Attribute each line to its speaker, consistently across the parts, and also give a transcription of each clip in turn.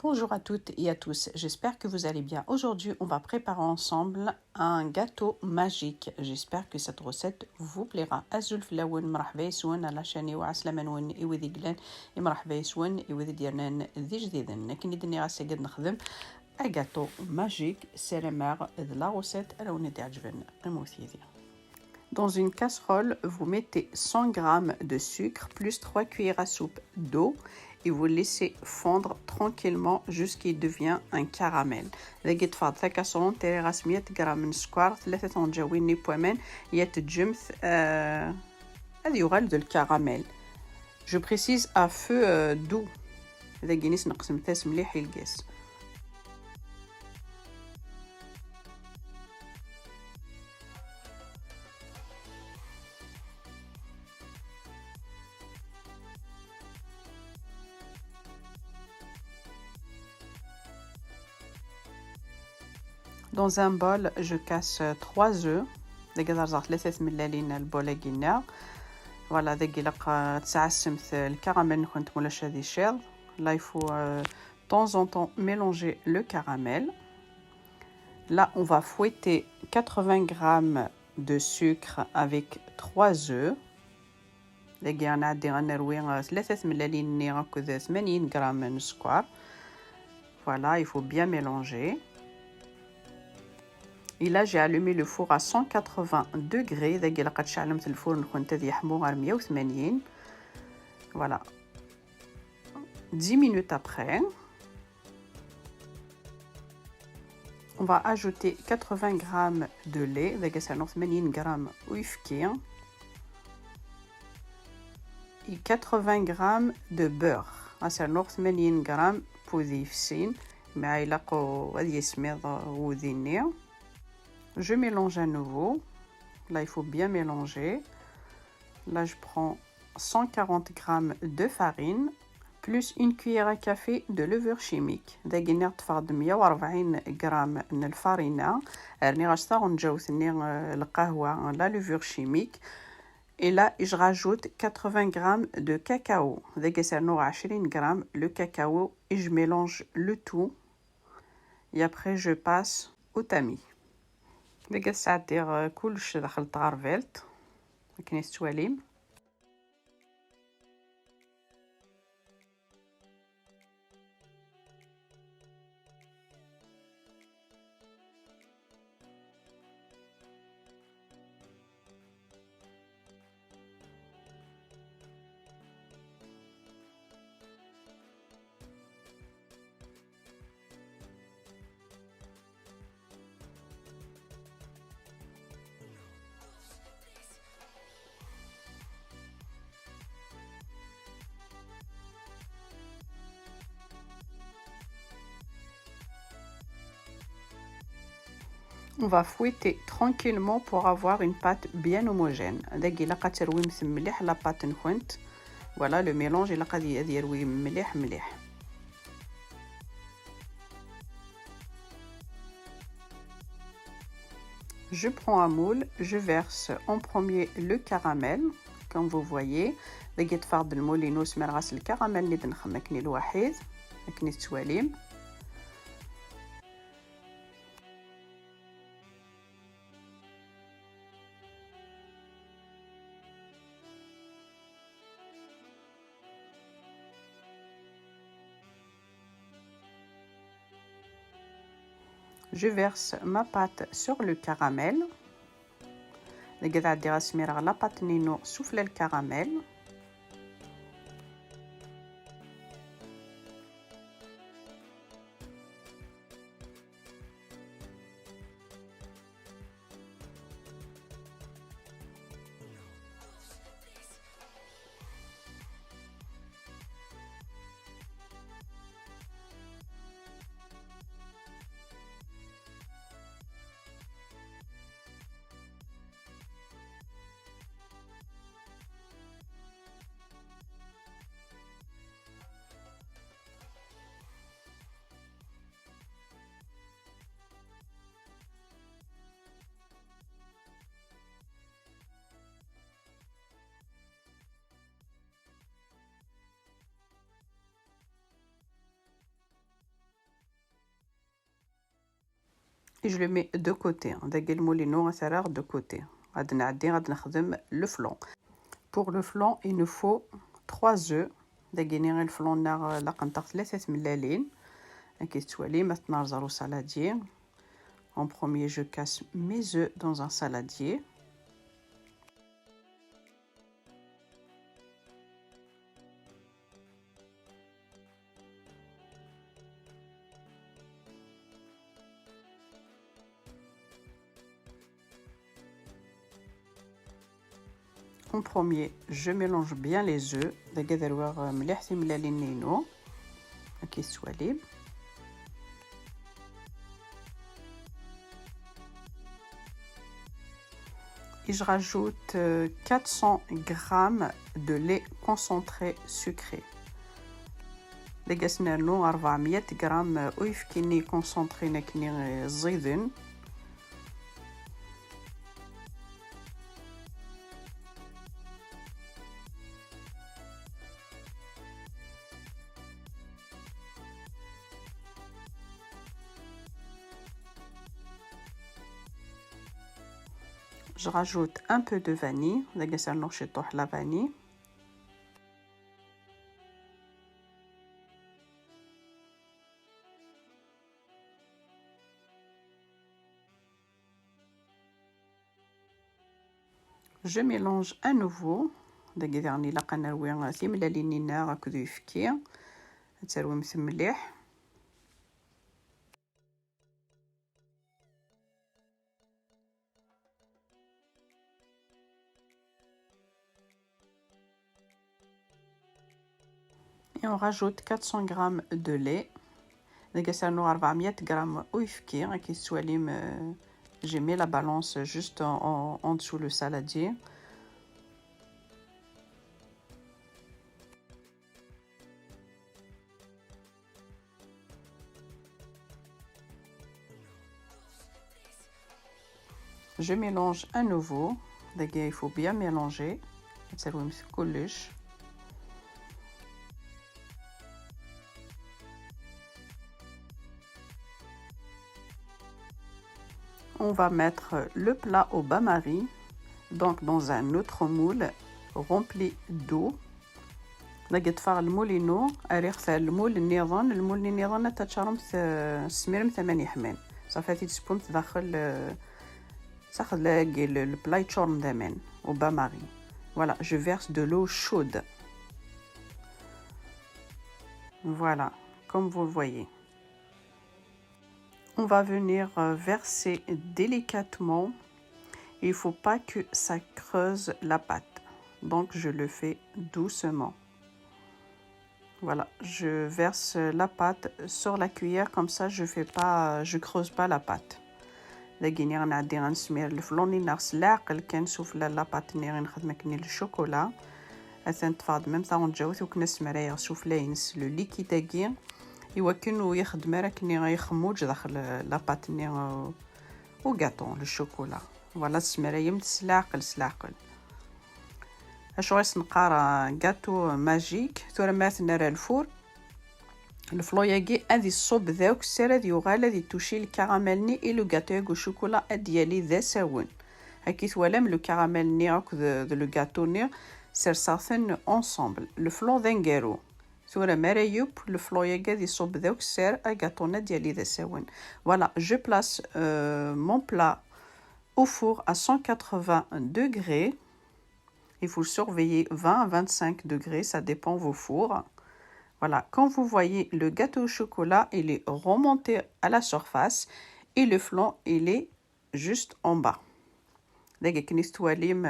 Speaker 1: Bonjour à toutes et à tous, j'espère que vous allez bien. Aujourd'hui, on va préparer ensemble un gâteau magique. J'espère que cette recette vous plaira. أزول في الأول مرحبا يسون على شاني وعسلامة نون إيوذي قلان مرحبا يسون إيوذي ديالنا ذي جديدا لكن إذن غاسي قد نخدم un gâteau magique. C'est la mère de la recette. Alors on est عجبنا الموثيذي. Dans une casserole, vous mettez 100 g de sucre plus 3 cuillères à soupe d'eau et vous laissez fondre tranquillement jusqu'il devient un caramel. لقيت فاض في كاسرون تيري غاس 100 غرام من السكر 3 طنجاوين بوامان يتجمث هذه يغلد الكراميل. Je précise à feu doux. إذا جينيس نقسم ثاس مليح يلقاس. Dans un bol, je casse 3 œufs. دقيقة رزعت 3 ملالين البولاقينا. Voilà, دقيقة تسعسمت الكراميل نكون مولاش هذه شير. Là, il faut de temps en temps mélanger le caramel. Là, on va fouetter 80 g de sucre avec 3 œufs. دقيقة نعدي غنروي 3 ملالين ناخذ 80 g من السكر. Voilà, il faut bien mélanger. Et là, j'ai allumé le four à 180 degrés. دقيقة قد شعلمت الفرن كنت هذه يحمو غير 180. Voilà. 10 minutes après, on va ajouter 80 g de lait. دقيقة سنو 80 g ويفكي. Et 80 g de beurre. سنو 80 g بوذي يفسين مع يلاقو هذه يسميض وذيني. Je mélange à nouveau. Là, il faut bien mélanger. Là, je prends 140 g de farine plus une cuillère à café de levure chimique. داقينا تفرض 140 g من الفارينة. راني غاشطة ونجاوثني القهوة la levure chimique. Et là, je rajoute 80 g de cacao. داقي سرنو 20 g le cacao et je mélange le tout. Et après, je passe au tamis. دقيقة ساعة دير كلش داخل طغرفلت مكنيس تواليم. On va fouetter tranquillement pour avoir une pâte bien homogène. دقيقة قد تروي مليح لا بات نكونت. Voilà le mélange إلا قد يروي مليح مليح. Je prends un moule, je verse en premier le caramel, comme vous voyez. دقيقة تفرض المول ينوس مرغاس الكراميل اللي دنخمكني الوحيد. مكني التواليم. Je verse ma pâte sur le caramel. لقيت رسمي la pâte nino souffle le caramel. et je le mets de côté. داك المولينو غسرار de côté. غادي نعدي غادي نخدم le flan. Pour le flan, il nous faut 3 œufs. داكيني غير الفلون لاقنطق 3 ملالين. كي توالي maintenant نرزرو saladier. En premier, je casse mes œufs dans un saladier. En premier, je mélange bien les œufs. Et je rajoute 400 g de lait concentré sucré. لقسنا له 400 غرام أويف كيني كونسونطري نكني زيدن. Je rajoute un peu de vanille. لقسنا له شطوح لا vanille. Je mélange à nouveau. داكي لقا نروي ثملالينينا هكذا يفكي تروي مليح. Et on rajoute 400 g de lait. داكي صارنا 400 g ويفكي كي تواليم. J'ai mis la balance juste en dessous le saladier. Je mélange à nouveau. Il faut bien mélanger. On va mettre le plat au bain-marie, donc dans un autre moule rempli d'eau. نجي تفرغ المولينو اريخ المول النظام تتشرم سميرم 8 حمان صافي تسبون تدخل تاخذ البلاي تشورم دمان au bain-marie. Voilà, je verse de l'eau chaude. Voilà, comme vous le voyez. On va venir verser délicatement. Il ne faut pas que ça creuse la pâte. Donc je le fais doucement. Voilà, je verse la pâte sur la cuillère comme ça je creuse pas la pâte. داكيني غنعدي غنسمير الفلوني ناقص العقل كنشوف لا بات ني غنخدم كني الشوكولا اثن تفاض ميم طون جاوت وكنا سمرايا شوف لا ينس لو ليكي داكي ايوا كنو يخدم راه كني غيخموج داخل لا بات ني او غاطون الشوكولا. فوالا سمرايا متسلاقل سلاقل اش غيس نقرا غاتو ماجيك تورا ماتنا راه الفور الفلوياكي هذه الصوب ذاك السير هذه يغال هذه توشي الكراميلني اي لو غاتو ياكو شوكولا ديالي ذا ساون هكي توالم لو كراميلني هاك لو غاتو ني سير صافن اونصومبل لو فلو ذنغارو ثورا مرايوب لو فلوياكي هذه الصوب ذاك السير غاتونا ديالي ذا ساون. فوالا جو بلاس مون بلا au four à 180 degrés. Il faut surveiller 20 à 25 degrés, ça dépend vos fours. Voilà, quand vous voyez le gâteau au chocolat, il est remonté à la surface et le flan, il est juste en bas. دقيق نستواليم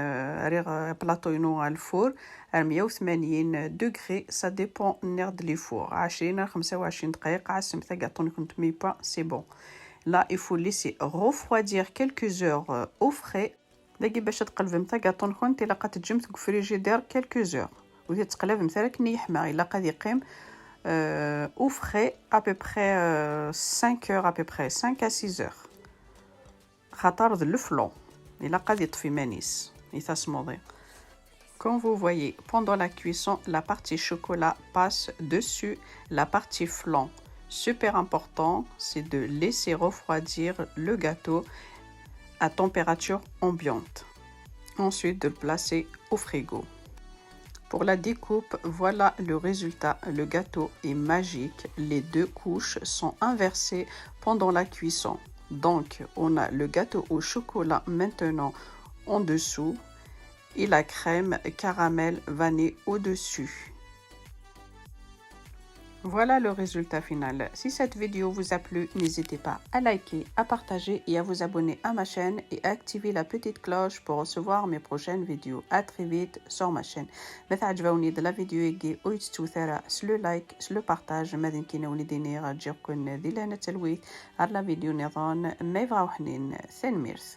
Speaker 1: ريغ بلاطوينو على الفور 180 degrés, ça dépend نرد لي فور 20 25 دقائق عسمت gâteau كنت مي با c'est bon. Là, il faut laisser refroidir quelques heures au frais. دقيق باش تقلب متى gâteau كنت الا قد تجمت في الفريجيدير quelques heures. وتتقلب مثلا كني يحمى الا قد يقيم au frais à peu près 5 heures à peu près 5 à 6 heures خاطر le flan الا قد يطفي مانيس يتسموضي. Comme vous voyez, pendant la cuisson, la partie chocolat passe dessus la partie flan. Super important, c'est de laisser refroidir le gâteau à température ambiante. Ensuite, de le placer au frigo. Pour la découpe, voilà le résultat. Le gâteau est magique. Les deux couches sont inversées pendant la cuisson. Donc, on a le gâteau au chocolat maintenant en dessous et la crème caramel vanille au-dessus. Voilà le résultat final. Si cette vidéo vous a plu, n'hésitez pas à liker, à partager et à vous abonner à ma chaîne et à activer la petite cloche pour recevoir mes prochaines vidéos. À très vite sur ma chaîne. متى عجبوني de la vidéo يجي ويتستو ثرى سلو لايك سلو بارتاج ماذا كينا ولديني راجعكن ذي لنا تلويث على فيديو نظام ما يبغاو حنين ثان ميرث.